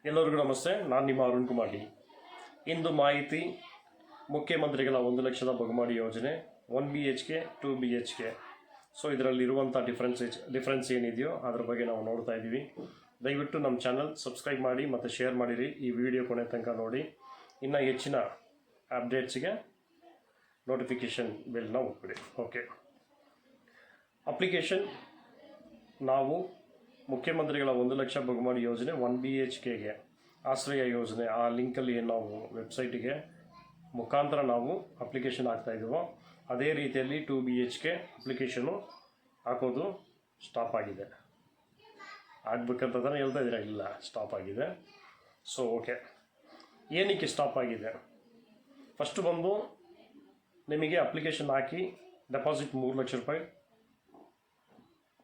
ಎಲ್ಲರಿಗೂ ನಮಸ್ತೆ. ನಾನು ನಿಮ್ಮ ಅರುಣ್ ಕುಮಾರ್. ಇಂದು ಮಾಹಿತಿ ಮುಖ್ಯಮಂತ್ರಿಗಳ 1 ಲಕ್ಷದ ಬಹುಮಾಡಿ ಯೋಜನೆ 1 BHK 2 BHK. ಸೊ ಇದರಲ್ಲಿರುವಂಥ ಡಿಫ್ರೆನ್ಸ್ ಏನಿದೆಯೋ ಅದರ ಬಗ್ಗೆ ನಾವು ನೋಡ್ತಾ ಇದ್ದೀವಿ. ದಯವಿಟ್ಟು ನಮ್ಮ ಚಾನಲ್ ಸಬ್ಸ್ಕ್ರೈಬ್ ಮಾಡಿ ಮತ್ತು ಶೇರ್ ಮಾಡಿರಿ. ಈ ವಿಡಿಯೋ ಕೊನೆ ತನಕ ನೋಡಿ. ಇನ್ನು ಹೆಚ್ಚಿನ ಅಪ್ಡೇಟ್ಸ್ಗೆ ನೋಟಿಫಿಕೇಷನ್ ಬೆಲ್ನ ಒತ್ತಿಬಿಡಿ. ಓಕೆ, ಅಪ್ಲಿಕೇಶನ್ ನಾವು ಮುಖ್ಯಮಂತ್ರಿಗಳ 1 ಲಕ್ಷ ಬಹುಮಾಡಿ ಯೋಜನೆ 1 BHKಗೆ ಆಶ್ರಯ ಯೋಜನೆ ಆ ಲಿಂಕಲ್ಲಿ ಏನು ನಾವು ವೆಬ್ಸೈಟಿಗೆ ಮುಖಾಂತರ ನಾವು ಅಪ್ಲಿಕೇಶನ್ ಹಾಕ್ತಾಯಿದ್ದೀವೋ ಅದೇ ರೀತಿಯಲ್ಲಿ 2 BHK ಅಪ್ಲಿಕೇಶನು ಹಾಕೋದು ಸ್ಟಾಪ್ ಆಗಿದೆ. ಆಗಬೇಕಂತಂದರೆ ಹೇಳ್ತಾ ಇದ್ದೀರಾ, ಇಲ್ಲ ಸ್ಟಾಪ್ ಆಗಿದೆ. ಸೊ ಓಕೆ, ಏನಕ್ಕೆ ಸ್ಟಾಪ್ ಆಗಿದೆ? ಫಸ್ಟು ಬಂದು ನಿಮಗೆ ಅಪ್ಲಿಕೇಶನ್ ಹಾಕಿ ಡೆಪಾಸಿಟ್ 3 ಲಕ್ಷ ರೂಪಾಯಿ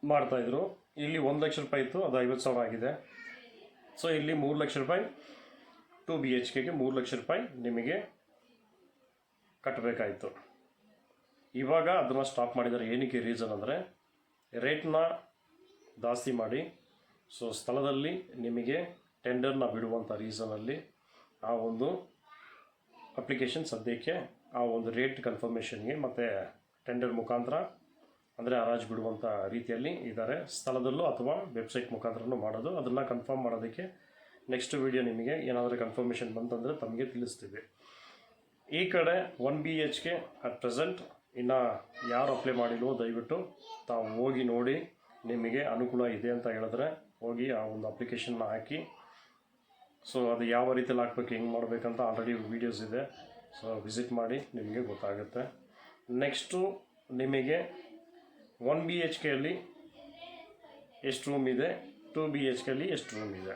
ಮಾಡ್ತಾಯಿದ್ರು. ಇಲ್ಲಿ 1 ಲಕ್ಷ ರೂಪಾಯಿ ಇತ್ತು, ಅದು 50,000 ಆಗಿದೆ. ಸೊ ಇಲ್ಲಿ 3 ಲಕ್ಷ ರೂಪಾಯಿ 2 BHKಗೆ 3 ಲಕ್ಷ ರೂಪಾಯಿ ನಿಮಗೆ ಕಟ್ಟಬೇಕಾಯಿತು. ಇವಾಗ ಅದನ್ನು ಸ್ಟಾಪ್ ಮಾಡಿದ್ದಾರೆ. ಏನಕ್ಕೆ ರೀಸನ್ ಅಂದರೆ ರೇಟ್ನ ಜಾಸ್ತಿ ಮಾಡಿ ಸೊ ಸ್ಥಳದಲ್ಲಿ ನಿಮಗೆ ಟೆಂಡರ್ನ ಬಿಡುವಂಥ ರೀಸನಲ್ಲಿ ಆ ಒಂದು ಅಪ್ಲಿಕೇಶನ್ ಸದ್ಯಕ್ಕೆ ಆ ಒಂದು ರೇಟ್ ಕನ್ಫರ್ಮೇಷನ್ಗೆ ಮತ್ತು ಟೆಂಡರ್ ಮುಖಾಂತರ ಅಂದರೆ ಹರಾಜು ಬಿಡುವಂಥ ರೀತಿಯಲ್ಲಿ ಇದ್ದಾರೆ. ಸ್ಥಳದಲ್ಲೂ ಅಥವಾ ವೆಬ್ಸೈಟ್ ಮುಖಾಂತರನೂ ಮಾಡೋದು. ಅದನ್ನು ಕನ್ಫರ್ಮ್ ಮಾಡೋದಕ್ಕೆ ನೆಕ್ಸ್ಟ್ ವಿಡಿಯೋ ನಿಮಗೆ ಏನಾದರೂ ಕನ್ಫರ್ಮೇಷನ್ ಬಂತಂದರೆ ತಮಗೆ ತಿಳಿಸ್ತೀವಿ. ಈ ಕಡೆ 1 BHK ಅಟ್ ಪ್ರೆಸೆಂಟ್ ಇನ್ನು ಯಾರು ಅಪ್ಲೈ ಮಾಡಿಲ್ವೋ ದಯವಿಟ್ಟು ತಾವು ಹೋಗಿ ನೋಡಿ. ನಿಮಗೆ ಅನುಕೂಲ ಇದೆ ಅಂತ ಹೇಳಿದ್ರೆ ಹೋಗಿ ಆ ಒಂದು ಅಪ್ಲಿಕೇಶನ್ನ ಹಾಕಿ. ಸೊ ಅದು ಯಾವ ರೀತಿಯಲ್ಲಿ ಹಾಕ್ಬೇಕು, ಹೆಂಗೆ ಮಾಡಬೇಕಂತ ಆಲ್ರೆಡಿ ವೀಡಿಯೋಸ್ ಇದೆ. ಸೊ ವಿಸಿಟ್ ಮಾಡಿ, ನಿಮಗೆ ಗೊತ್ತಾಗುತ್ತೆ. ನೆಕ್ಸ್ಟು ನಿಮಗೆ 1 BHKಯಲ್ಲಿ ಎಷ್ಟು ರೂಮ್ ಇದೆ, 2 BHKಯಲ್ಲಿ ಎಷ್ಟು ರೂಮ್ ಇದೆ,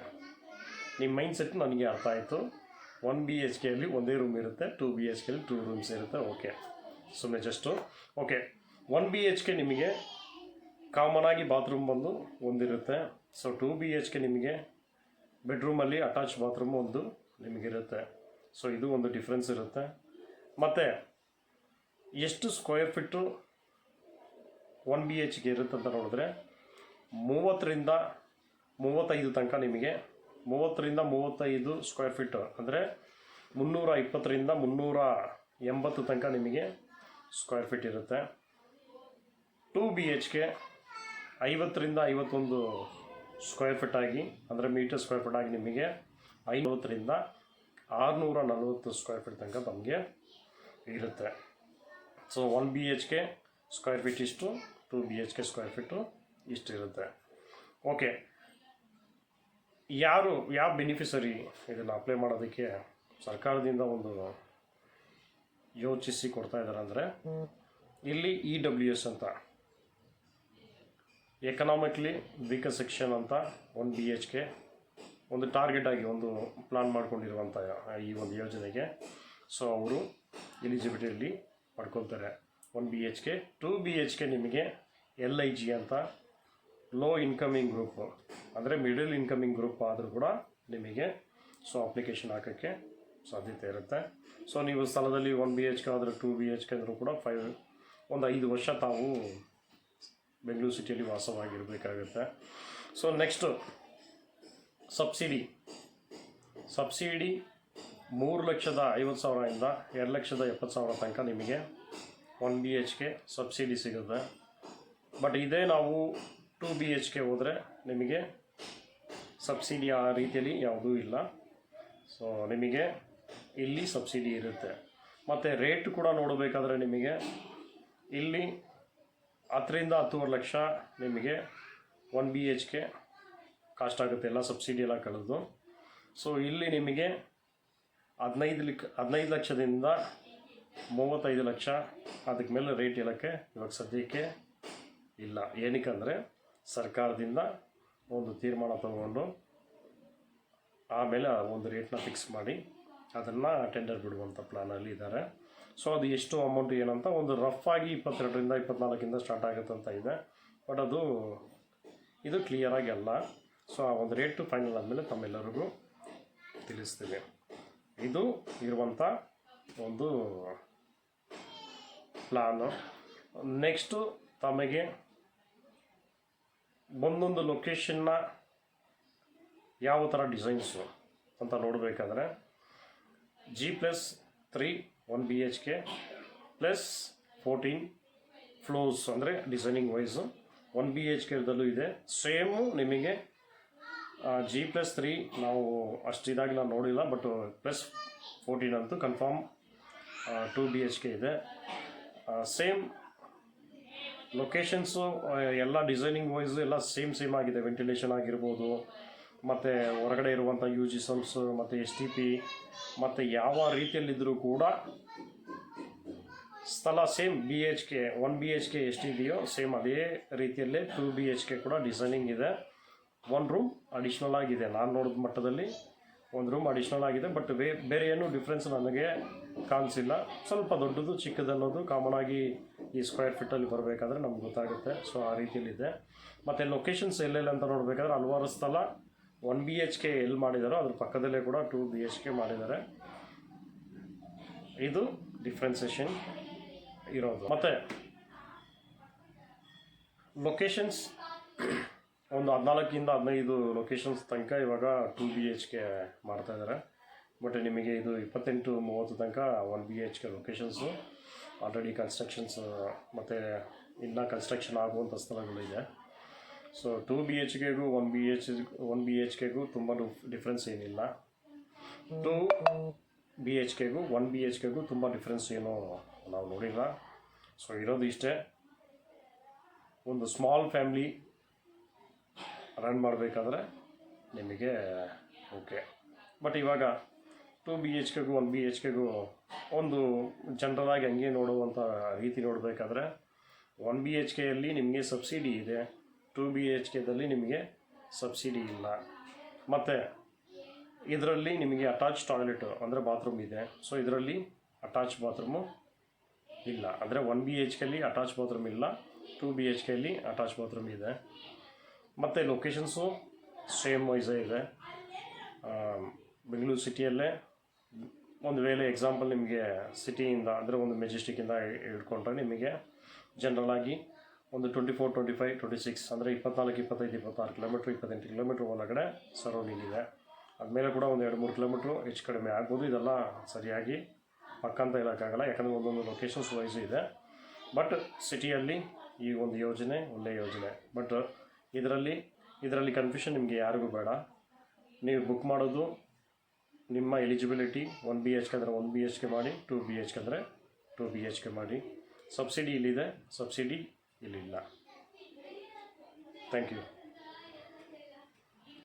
ನಿಮ್ಮ ಮೈಂಡ್ಸೆಟ್ ನನಗೆ ಅರ್ಥ ಆಯಿತು. 1 BHKಯಲ್ಲಿ ಒಂದೇ ರೂಮ್ ಇರುತ್ತೆ, 2 BHKಯಲ್ಲಿ 2 ರೂಮ್ಸ್ ಇರುತ್ತೆ. ಓಕೆ, ಸುಮ್ಮನೆ ಜಸ್ಟು ಓಕೆ. 1 BHK ನಿಮಗೆ ಕಾಮನ್ ಆಗಿ ಬಾತ್ರೂಮ್ ಬಂದು ಒಂದಿರುತ್ತೆ. ಸೊ 2 BHK ನಿಮಗೆ ಬೆಡ್ರೂಮಲ್ಲಿ ಅಟ್ಯಾಚ್ ಬಾತ್ರೂಮ್ ಒಂದು ನಿಮಗಿರುತ್ತೆ. ಸೊ ಇದು ಒಂದು ಡಿಫ್ರೆನ್ಸ್ ಇರುತ್ತೆ. ಮತ್ತು ಎಷ್ಟು ಸ್ಕ್ವೇರ್ ಫೀಟು 1 BHK ಇರುತ್ತೆ ಅಂತ ನೋಡಿದ್ರೆ 30ರಿಂದ 35 ತನಕ ನಿಮಗೆ 30ರಿಂದ 35 ಸ್ಕ್ವೇರ್ ಫೀಟ್ ಅಂದರೆ 320ರಿಂದ 380 ತನಕ ನಿಮಗೆ ಸ್ಕ್ವೇರ್ ಫೀಟ್ ಇರುತ್ತೆ. 2 BHK 50ರಿಂದ 51 ಸ್ಕ್ವೇರ್ ಫೀಟ್ ಆಗಿ ಅಂದರೆ ಮೀಟರ್ ಸ್ಕ್ವೇರ್ ಫೀಟ್ ಆಗಿ ನಿಮಗೆ 540ರಿಂದ 640 ಸ್ಕ್ವೇರ್ ಫೀಟ್ ತನಕ ನಮಗೆ ಇರುತ್ತೆ. ಸೊ 1 BHK ಸ್ಕ್ವೇರ್ ಫೀಟ್ ಇಷ್ಟು, 2 BHK ಸ್ಕ್ವೇರ್ ಫೀಟು ಇಷ್ಟಿರುತ್ತೆ. ಓಕೆ, ಯಾವ ಬೆನಿಫಿಷರಿ ಇದನ್ನು ಅಪ್ಲೈ ಮಾಡೋದಕ್ಕೆ ಸರ್ಕಾರದಿಂದ ಒಂದು ಯೋಚಿಸಿ ಕೊಡ್ತಾ ಇದ್ದಾರೆ ಅಂದರೆ ಇಲ್ಲಿ EWS ಅಂತ ಎಕನಾಮಿಕ್ಲಿ ವೀಕರ್ ಸೆಕ್ಷನ್ ಅಂತ 1 BHK ಒಂದು ಟಾರ್ಗೆಟ್ ಆಗಿ ಒಂದು ಪ್ಲಾನ್ ಮಾಡ್ಕೊಂಡಿರುವಂಥ ಈ ಒಂದು ಯೋಜನೆಗೆ ಸೊ ಅವರು ಎಲಿಜಿಬಿಲಿಟಿಯಲ್ಲಿ ಪಡ್ಕೊಳ್ತಾರೆ. 1 BHK 2 BHK ನಿಮಗೆ LIG ಅಂತ ಲೋ ಇನ್ಕಮಿಂಗ್ ಗ್ರೂಪ್ ಅಂದರೆ ಮಿಡಲ್ ಇನ್ಕಮಿಂಗ್ ಗ್ರೂಪ್ ಆದರೂ ಕೂಡ ನಿಮಗೆ ಸೊ ಅಪ್ಲಿಕೇಶನ್ ಹಾಕೋಕ್ಕೆ ಸಾಧ್ಯತೆ ಇರುತ್ತೆ. ಸೊ ನೀವು ಸ್ಥಳದಲ್ಲಿ 1 BHK ಆದರೆ 2 BHK ಅಂದರೂ ಕೂಡ 5 ವರ್ಷ ತಾವು ಬೆಂಗಳೂರು ಸಿಟಿಯಲ್ಲಿ ವಾಸವಾಗಿರಬೇಕಾಗುತ್ತೆ. ಸೊ ನೆಕ್ಸ್ಟು ಸಬ್ಸಿಡಿ 3,50,000ಇಂದ 2,70,000 ತನಕ ನಿಮಗೆ 1 BHK ಸಬ್ಸಿಡಿ ಸಿಗುತ್ತೆ. ಬಟ್ ಇದೇ ನಾವು 2 BHK ಹೋದರೆ ನಿಮಗೆ ಸಬ್ಸಿಡಿ ಆ ರೀತಿಯಲ್ಲಿ ಯಾವುದೂ ಇಲ್ಲ. ಸೊ ನಿಮಗೆ ಇಲ್ಲಿ ಸಬ್ಸಿಡಿ ಇರುತ್ತೆ. ಮತ್ತು ರೇಟ್ ಕೂಡ ನೋಡಬೇಕಾದ್ರೆ ನಿಮಗೆ ಇಲ್ಲಿ 10ರಿಂದ 10.5 ಲಕ್ಷ ನಿಮಗೆ 1 BHK ಕಾಸ್ಟ್ ಆಗುತ್ತೆ, ಎಲ್ಲ ಸಬ್ಸಿಡಿ ಎಲ್ಲ ಕಳೆದು. ಸೊ ಇಲ್ಲಿ ನಿಮಗೆ 15 ಲಕ್ಷದಿಂದ 35 ಲಕ್ಷ ಅದಕ್ಕೆ ಮೇಲೆ ರೇಟ್ ಹೇಳೋಕ್ಕೆ ಇವಾಗ ಸದ್ಯಕ್ಕೆ ಇಲ್ಲ. ಏನಕ್ಕಂದರೆ ಸರ್ಕಾರದಿಂದ ಒಂದು ತೀರ್ಮಾನ ತಗೊಂಡು ಆಮೇಲೆ ಒಂದು ರೇಟ್ನ ಫಿಕ್ಸ್ ಮಾಡಿ ಅದನ್ನು ಟೆಂಡರ್ ಬಿಡುವಂಥ ಪ್ಲ್ಯಾನಲ್ಲಿ ಇದ್ದಾರೆ. ಸೊ ಅದು ಎಷ್ಟು ಅಮೌಂಟ್ ಏನಂತ ಒಂದು ರಫ್ ಆಗಿ 22ರಿಂದ 24 ಸ್ಟಾರ್ಟ್ ಆಗುತ್ತೆ ಅಂತ ಇದೆ. ಬಟ್ ಇದು ಕ್ಲಿಯರಾಗಿ ಅಲ್ಲ. ಸೊ ಆ ಒಂದು ರೇಟು ಫೈನಲ್ ಆದಮೇಲೆ ತಮ್ಮೆಲ್ಲರಿಗೂ ತಿಳಿಸ್ತೀವಿ. ಇದು ಇರುವಂಥ ಒಂದು ಪ್ಲಾನು. ನೆಕ್ಸ್ಟು ತಮಗೆ ಒಂದೊಂದು ಲೊಕೇಶನ್ನ ಯಾವ ಥರ ಡಿಸೈನ್ಸು ಅಂತ ನೋಡಬೇಕಾದ್ರೆ G+3 1 BHK ಪ್ಲಸ್ 14 ಫ್ಲೋರ್ಸ್ ಅಂದರೆ ಡಿಸೈನಿಂಗ್ ವೈಸು 1 BHKದಲ್ಲೂ ಇದೆ. ಸೇಮು ನಿಮಗೆ G+3 ನಾವು ಅಷ್ಟಿದಾಗಿ ನಾನು ನೋಡಿಲ್ಲ, ಬಟ್ +14 ಅಂತೂ ಕನ್ಫರ್ಮ್ 2 BHK ಇದೆ. ಸೇಮ್ ಲೊಕೇಶನ್ಸು ಎಲ್ಲ ಡಿಸೈನಿಂಗ್ ವೈಸು ಎಲ್ಲ ಸೇಮ್ ಆಗಿದೆ. ವೆಂಟಿಲೇಷನ್ ಆಗಿರ್ಬೋದು, ಮತ್ತು ಹೊರಗಡೆ ಇರುವಂಥ UG ಮತ್ತು STP ಮತ್ತು ಯಾವ ರೀತಿಯಲ್ಲಿದ್ದರೂ ಕೂಡ ಸ್ಥಳ ಸೇಮ್ BHK 1 BHK ಎಷ್ಟಿದೆಯೋ ಸೇಮ್ ಅದೇ ರೀತಿಯಲ್ಲೇ 2 BHK ಕೂಡ ಡಿಸೈನಿಂಗ್ ಇದೆ. 1 ರೂಮ್ ಅಡಿಷ್ನಲ್ ಆಗಿದೆ. ನಾನು ನೋಡಿದ ಮಟ್ಟದಲ್ಲಿ 1 ರೂಮ್ ಅಡಿಷ್ನಲ್ ಆಗಿದೆ, ಬಟ್ ಬೇರೆ ಏನೂ ಡಿಫ್ರೆನ್ಸ್ ನನಗೆ ಕಾಣಿಸಿಲ್ಲ. ಸ್ವಲ್ಪ ದೊಡ್ಡದು ಚಿಕ್ಕದನ್ನೋದು ಕಾಮನ್ ಆಗಿ ಈ ಸ್ಕ್ವೇರ್ ಫೀಟಲ್ಲಿ ಬರಬೇಕಾದ್ರೆ ನಮ್ಗೆ ಗೊತ್ತಾಗುತ್ತೆ. ಸೊ ಆ ರೀತಿಯಲ್ಲಿದೆ. ಮತ್ತು ಲೊಕೇಶನ್ಸ್ ಎಲ್ಲೆಲ್ಲ ಅಂತ ನೋಡಬೇಕಾದ್ರೆ ಹಲವಾರು ಸ್ಥಳ 1 BHK ಎಲ್ಲಿ ಮಾಡಿದಾರೋ ಅದ್ರ ಪಕ್ಕದಲ್ಲೇ ಕೂಡ 2 BHK ಮಾಡಿದ್ದಾರೆ. ಇದು ಡಿಫ್ರೆನ್ಸೇಷನ್ ಇರೋದು. ಮತ್ತು ಲೊಕೇಶನ್ಸ್ ಒಂದು 14ಇಂದ 15 ಲೊಕೇಶನ್ಸ್ ತನಕ ಇವಾಗ 2 BHK ಮಾಡ್ತಾಯಿದ್ದಾರೆ. ಬಟ್ ನಿಮಗೆ ಇದು 28-30 ತನಕ 1 BHK ಲೊಕೇಶನ್ಸು ಆಲ್ರೆಡಿ ಕನ್ಸ್ಟ್ರಕ್ಷನ್ಸ್ ಮತ್ತು ಇನ್ನೂ ಕನ್ಸ್ಟ್ರಕ್ಷನ್ ಆಗುವಂಥ ಸ್ಥಳಗಳಿದೆ. ಸೊ 2 BHKಗೂ 1 BHKಗೂ ತುಂಬ ಡಿಫ್ರೆನ್ಸ್ ಏನಿಲ್ಲ. 2 BHKಗೂ 1 BHKಗೂ ತುಂಬ ಡಿಫ್ರೆನ್ಸ್ ಏನೂ ನಾವು ನೋಡಿಲ್ಲ. ಸೊ ಇರೋದು ಇಷ್ಟೇ. ಒಂದು ಸ್ಮಾಲ್ ಫ್ಯಾಮ್ಲಿ ರನ್ ಮಾಡಬೇಕಾದ್ರೆ ನಿಮಗೆ ಓಕೆ. ಬಟ್ ಇವಾಗ 2 BHKಗೂ 1 BHKಗೂ ಒಂದು ಜನರಲಾಗಿ ಹಂಗೆ ನೋಡುವಂಥ ರೀತಿ ನೋಡಬೇಕಾದ್ರೆ 1 BHKಯಲ್ಲಿ ನಿಮಗೆ ಸಬ್ಸಿಡಿ ಇದೆ, 2 BHKದಲ್ಲಿ ನಿಮಗೆ ಸಬ್ಸಿಡಿ ಇಲ್ಲ. ಮತ್ತು ಇದರಲ್ಲಿ ನಿಮಗೆ ಅಟ್ಯಾಚ್ ಟಾಯ್ಲೆಟು ಅಂದರೆ ಬಾತ್ರೂಮ್ ಇದೆ. ಸೊ ಇದರಲ್ಲಿ ಅಟ್ಯಾಚ್ ಬಾತ್ರೂಮು ಇಲ್ಲ. ಅಂದರೆ 1 BHKಲ್ಲಿ ಅಟ್ಯಾಚ್ ಬಾತ್ರೂಮ್ ಇಲ್ಲ, 2 BHKಲ್ಲಿ ಅಟ್ಯಾಚ್ ಬಾತ್ರೂಮ್ ಇದೆ. ಮತ್ತು ಲೊಕೇಶನ್ಸು ಸೇಮ್ ವೈಸೇ ಇದೆ. ಬೆಂಗಳೂರು ಸಿಟಿಯಲ್ಲೇ ಒಂದು ವೇಳೆ ಎಕ್ಸಾಂಪಲ್ ನಿಮಗೆ ಸಿಟಿಯಿಂದ ಅಂದರೆ ಒಂದು ಮೆಜೆಸ್ಟಿಕ್ಕಿಂದ ಹಿಡ್ಕೊಂಡ್ರೆ ನಿಮಗೆ ಜನರಲಾಗಿ ಒಂದು 24, 25, 26 ಅಂದರೆ 24, 25, 26 ಕಿಲೋಮೀಟ್ರ್, 28 ಕಿಲೋಮೀಟ್ರ್ ಒಳಗಡೆ ಸರೌಂಡಿಂಗ್ ಇದೆ. ಅದ್ಮೇಲೆ ಕೂಡ ಒಂದು 2-3 ಕಿಲೋಮೀಟ್ರು ಹೆಚ್ಚು ಕಡಿಮೆ ಆಗ್ಬೋದು. ಇದೆಲ್ಲ ಸರಿಯಾಗಿ ಪಕ್ಕ ಅಂತ ಹೇಳೋಕ್ಕಾಗಲ್ಲ, ಯಾಕಂದರೆ ಒಂದೊಂದು ಲೊಕೇಶನ್ಸ್ ವೈಸು ಇದೆ. ಬಟ್ ಸಿಟಿಯಲ್ಲಿ ಈ ಒಂದು ಯೋಜನೆ ಒಳ್ಳೆಯ ಯೋಜನೆ. ಬಟ್ ಇದರಲ್ಲಿ ಕನ್ಫ್ಯೂಷನ್ ನಿಮಗೆ ಯಾರಿಗೂ ಬೇಡ. ನೀವು ಬುಕ್ ಮಾಡೋದು ನಿಮ್ಮ ಎಲಿಜಿಬಿಲಿಟಿ 1 BHK ಅಂದರೆ 1 BHK ಮಾಡಿ, 2 BHK ಅಂದರೆ 2 BHK ಮಾಡಿ. ಸಬ್ಸಿಡಿ ಇಲ್ಲಿದೆ, ಸಬ್ಸಿಡಿ ಇಲ್ಲಿಲ್ಲ. Thank you.